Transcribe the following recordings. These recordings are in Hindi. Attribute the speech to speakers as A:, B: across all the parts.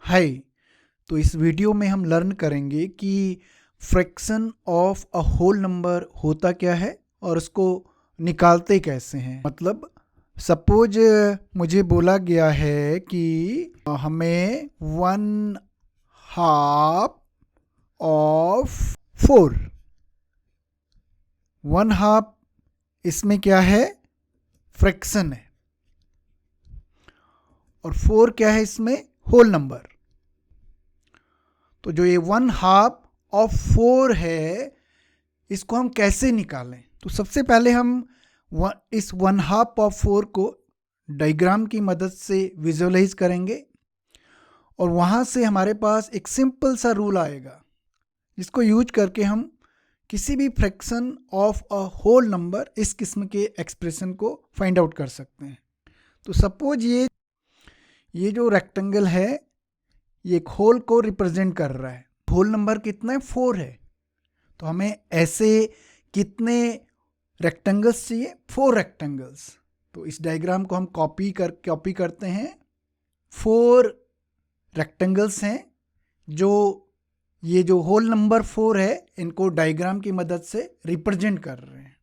A: हाय। तो इस वीडियो में हम लर्न करेंगे कि fraction of a whole number होता क्या है और उसको निकालते कैसे हैं। मतलब सपोज मुझे बोला गया है कि हमें 1/2 ऑफ 4, 1/2 इसमें क्या है, फ्रैक्शन है, और 4 क्या है, इसमें होल नंबर। तो जो ये 1/2 ऑफ 4 है, इसको हम कैसे निकालें। तो सबसे पहले हम इस 1/2 ऑफ 4 को डायग्राम की मदद से विजुअलाइज करेंगे, और वहाँ से हमारे पास एक सिंपल सा रूल आएगा जिसको यूज करके हम किसी भी fraction of a whole number इस किस्म के एक्सप्रेशन को फाइंड आउट कर सकते हैं। तो सपोज ये जो रेक्टेंगल है, ये एक होल को रिप्रेजेंट कर रहा है। होल नंबर कितना है, 4 है। तो हमें ऐसे कितने रेक्टेंगल्स चाहिए, 4 रेक्टेंगल्स। तो इस डायग्राम को हम कॉपी करते हैं। 4 रेक्टेंगल्स हैं जो ये जो होल नंबर 4 है, इनको डायग्राम की मदद से रिप्रेजेंट कर रहे हैं।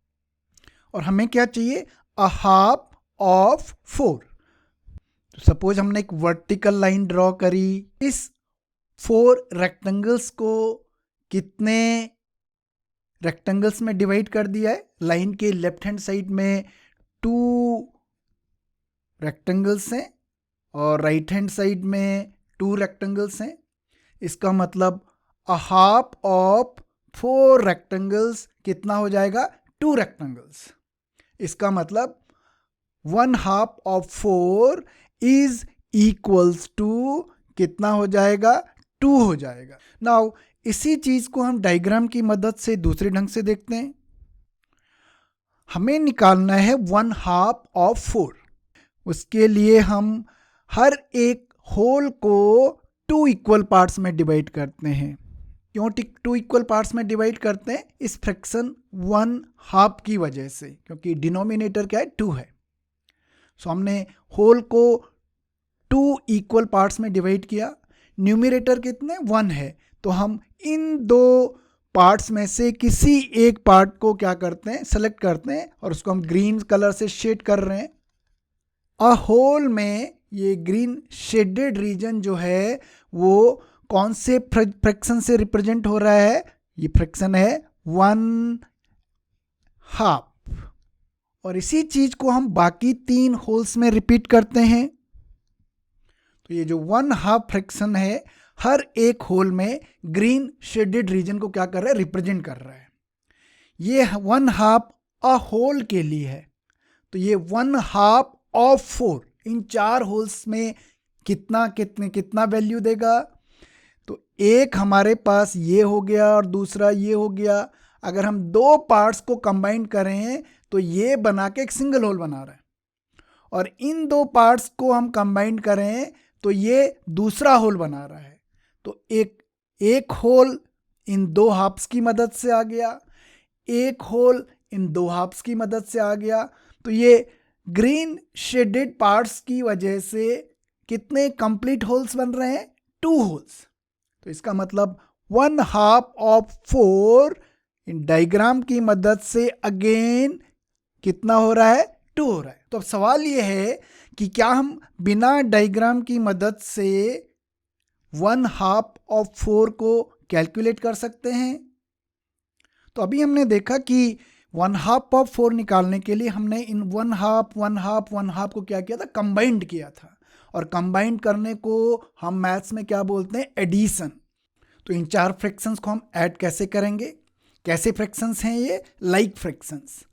A: और हमें क्या चाहिए, अ हाफ ऑफ 4। तो सपोज हमने एक वर्टिकल लाइन ड्रॉ करी। इस 4 रेक्टेंगल्स को कितने रेक्टेंगल्स में डिवाइड कर दिया है। लाइन के लेफ्ट हैंड साइड में 2 रेक्टेंगल्स हैं और राइट हैंड साइड में 2 रेक्टेंगल्स हैं। इसका मतलब अ हाफ ऑफ 4 रेक्टेंगल्स कितना हो जाएगा, 2 रेक्टेंगल्स। इसका मतलब 1/2 ऑफ 4 इज इक्वल्स टू कितना हो जाएगा, 2 हो जाएगा। नाउ इसी चीज को हम डायग्राम की मदद से दूसरे ढंग से देखते हैं। हमें निकालना है 1/2 ऑफ 4। उसके लिए हम हर एक होल को 2 इक्वल पार्ट्स में डिवाइड करते हैं। क्यों 2 इक्वल पार्ट्स में डिवाइड करते हैं, इस फ्रैक्शन 1/2 की वजह से, क्योंकि डिनोमिनेटर क्या है, 2 है। सो हमने होल को 2 इक्वल पार्ट्स में डिवाइड किया। न्यूमरेटर कितने, 1 है। तो हम इन 2 पार्ट्स में से किसी एक पार्ट को क्या करते हैं, सेलेक्ट करते हैं, और उसको हम ग्रीन कलर से शेड कर रहे हैं। अ होल में ये ग्रीन शेडेड रीजन जो है वो कौन से फ्रैक्शन से रिप्रेजेंट हो रहा है, ये फ्रैक्शन है 1/2। और इसी चीज को हम बाकी 3 होल्स में रिपीट करते हैं। तो ये जो 1/2 फ्रैक्शन है, हर एक होल में ग्रीन शेडेड रीजन को क्या कर रहा है, रिप्रेजेंट कर रहा है। ये 1/2 अ होल के लिए है। तो ये 1/2 ऑफ 4 इन 4 होल्स में कितना वैल्यू देगा। तो एक हमारे पास ये हो गया और दूसरा ये हो गया। अगर हम 2 पार्ट्स को कंबाइन करें तो ये बना के एक सिंगल होल बना रहा है, और इन 2 पार्ट्स को हम कंबाइन करें तो ये दूसरा होल बना रहा है। तो एक होल इन 2 हाफ्स की मदद से आ गया, एक होल इन 2 हाफ्स की मदद से आ गया। तो ये ग्रीन शेडेड पार्ट्स की वजह से कितने कंप्लीट होल्स बन रहे हैं, 2 होल्स। तो इसका मतलब 1/2 ऑफ 4 इन डायग्राम की मदद से अगेन कितना हो रहा है, 2 हो रहा है। तो अब सवाल यह है कि क्या हम बिना डायग्राम की मदद से 1/2 ऑफ 4 को कैलकुलेट कर सकते हैं। तो अभी हमने देखा कि 1/2 ऑफ 4 निकालने के लिए हमने इन 1/2 को क्या किया था, कंबाइंड किया था। और कंबाइंड करने को हम मैथ्स में क्या बोलते हैं, एडिशन। तो इन 4 फ्रैक्शंस को हम ऐड कैसे करेंगे, कैसे फ्रैक्शंस हैं ये, लाइक फ्रैक्शंस।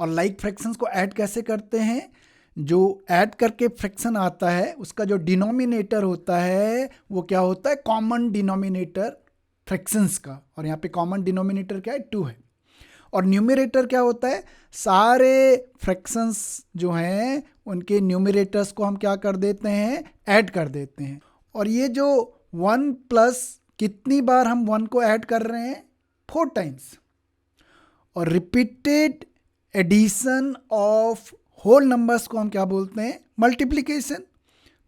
A: और लाइक फ्रैक्शंस को ऐड कैसे करते हैं, जो ऐड करके फ्रैक्शन आता है उसका जो डिनोमिनेटर होता है वो क्या होता है, कॉमन डिनोमिनेटर फ्रैक्शंस का। और यहाँ पे कॉमन डिनोमिनेटर क्या है, 2 है। और न्यूमरेटर क्या होता है, सारे फ्रैक्शंस जो हैं उनके न्यूमरेटर्स को हम क्या कर देते हैं, ऐड कर देते हैं। और ये जो 1 प्लस कितनी बार हम 1 को ऐड कर रहे हैं, 4 टाइम्स। और repeated addition of whole numbers को हम क्या बोलते हैं, मल्टीप्लिकेशन।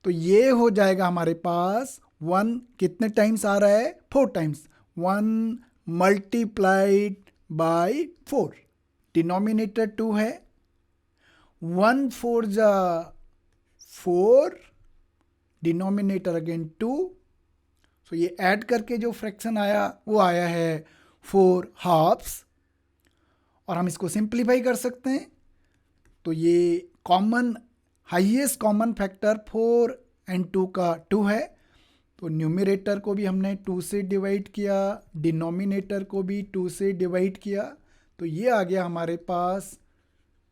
A: तो ये हो जाएगा हमारे पास 1 कितने टाइम्स आ रहा है? 4 टाइम्स। 1 मल्टीप्लाइड बाय 4, डिनोमिनेटर 2 है। 1 4 जा 4, डिनोमिनेटर अगेन 2। सो ये ऐड करके जो फ्रैक्शन आया वो आया है 4 हाफ्स। और हम इसको सिंप्लीफाई कर सकते हैं। तो ये कॉमन हाईएस्ट कॉमन फैक्टर 4 और 2 का 2 है। तो न्यूमरेटर को भी हमने 2 से डिवाइड किया, डिनोमिनेटर को भी 2 से डिवाइड किया। तो ये आ गया हमारे पास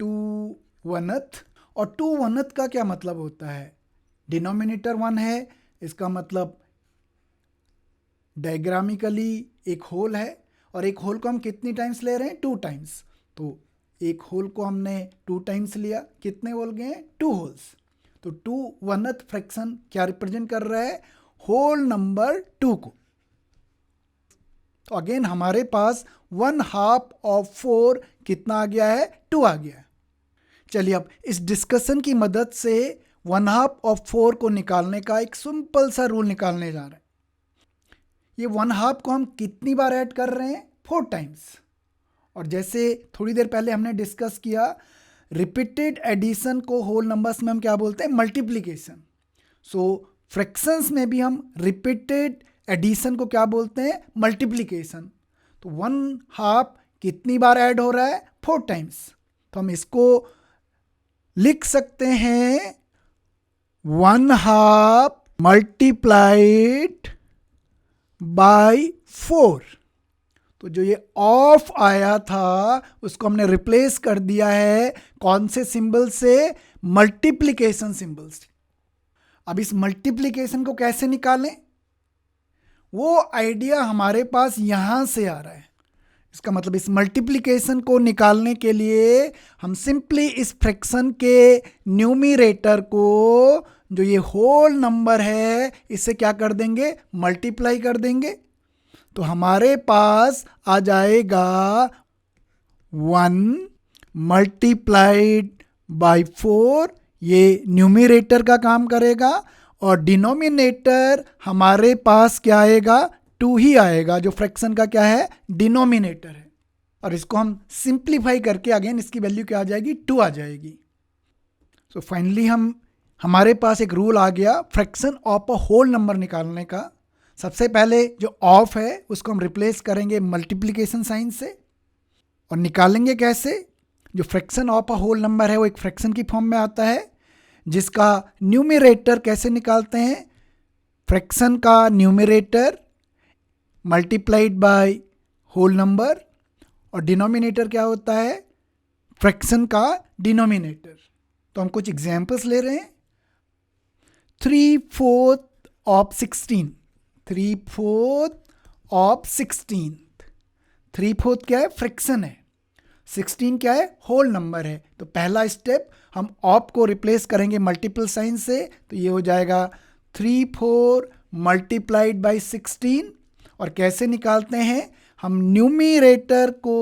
A: 2/1। और 2/1 का क्या मतलब होता है? डिनोमिनेटर 1 है, इसका मतलब डायग्रामिकली एक होल है, और एक होल को हम कितनी टाइम्स ले रहे हैं? 2 टाइम्स। तो एक होल को हमने 2 टाइम्स लिया, कितने होल गए? 2 होल्स। तो 2/1 फ्रैक्शन क्या रिप्रेजेंट कर रहा है? होल नंबर 2 को। तो अगेन हमारे पास 1/2 ऑफ 4 कितना आ गया है? 2 आ गया है। चलिए अब इस डिस्कशन की मदद से 1/2 ऑफ 4 को निकालने का एक सिंपल सा रूल निकालने जा रहे हैं। ये 1/2 को हम कितनी बार ऐड कर रहे हैं? 4 टाइम्स। और जैसे थोड़ी देर पहले हमने डिस्कस किया, रिपीटेड एडिशन को होल नंबर्स में हम क्या बोलते हैं? मल्टीप्लिकेशन। सो फ्रैक्शंस में भी हम रिपीटेड एडिशन को क्या बोलते हैं? मल्टीप्लिकेशन। तो 1/2 कितनी बार ऐड हो रहा है? 4 टाइम्स। तो हम इसको लिख सकते हैं 1/2 मल्टीप्लाइड बाय 4। तो जो ये ऑफ आया था उसको हमने रिप्लेस कर दिया है कौन से सिंबल से? मल्टीप्लिकेशन सिंबल से। अब इस मल्टीप्लिकेशन को कैसे निकालें? वो आइडिया हमारे पास यहां से आ रहा है। इसका मतलब इस मल्टीप्लिकेशन को निकालने के लिए हम सिंपली इस फ्रैक्शन के न्यूमरेटर को, जो ये होल नंबर है, इससे क्या कर देंगे? मल्टीप्लाई कर देंगे। तो हमारे पास आ जाएगा 1 मल्टीप्लाइड बाय 4, ये न्यूमरेटर का काम करेगा। और डिनोमिनेटर हमारे पास क्या आएगा? 2 ही आएगा, जो फ्रैक्शन का क्या है? डिनोमिनेटर है। और इसको हम सिंप्लीफाई करके अगेन इसकी वैल्यू क्या आ जाएगी? 2 आ जाएगी। सो फाइनली हमारे पास एक रूल आ गया fraction of a whole number निकालने का। सबसे पहले जो ऑफ है उसको हम रिप्लेस करेंगे मल्टीप्लिकेशन साइन से। और निकालेंगे कैसे? जो fraction of a whole number है वो एक फ्रैक्शन की फॉर्म में आता है, जिसका न्यूमरेटर कैसे निकालते हैं? फ्रैक्शन का numerator multiplied by whole number, और डिनोमिनेटर क्या होता है? फ्रैक्शन का डिनोमिनेटर। तो हम कुछ एग्जाम्पल्स ले रहे हैं। 3/4 ऑफ 16, 3/4 ऑफ 16। 3/4 क्या है? फ्रैक्शन है। 16 क्या है? होल नंबर है। तो पहला स्टेप, हम ऑफ को रिप्लेस करेंगे मल्टीपल साइन से। तो ये हो जाएगा 3/4 मल्टीप्लाइड बाई 16। और कैसे निकालते हैं? हम न्यूमरेटर को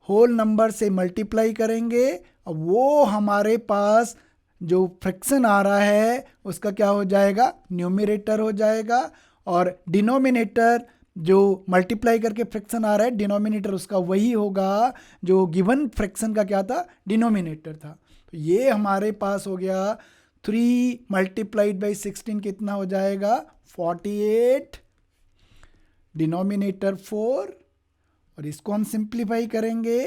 A: होल नंबर से मल्टीप्लाई करेंगे, और वो हमारे पास जो फ्रैक्शन आ रहा है उसका क्या हो जाएगा? न्यूमरेटर हो जाएगा। और डिनोमिनेटर जो मल्टीप्लाई करके फ्रैक्शन आ रहा है, डिनोमिनेटर उसका वही होगा जो गिवन फ्रैक्शन का क्या था? डिनोमिनेटर था। तो ये हमारे पास हो गया 3 मल्टीप्लाइड बाई 16 कितना हो जाएगा? 48, डिनोमिनेटर 4। और इसको हम सिंप्लीफाई करेंगे।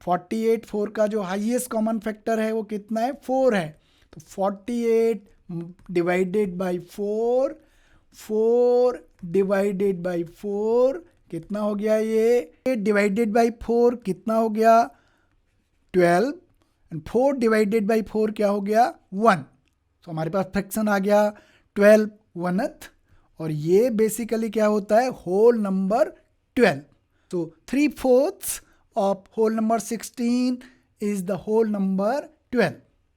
A: 48, 4 का जो हाईएस्ट कॉमन फैक्टर है वो कितना है? 4 है। तो 48 डिवाइडेड बाई 4, 4 डिवाइडेड बाई 4 कितना हो गया? ये 8 डिवाइडेड बाई 4 कितना हो गया? 12। एंड 4 डिवाइडेड बाई 4 क्या हो गया? 1। तो हमारे पास फ्रैक्शन आ गया 12/1। और ये बेसिकली क्या होता है? Whole number 12। तो 3/4 of whole number 16 is the whole number 12.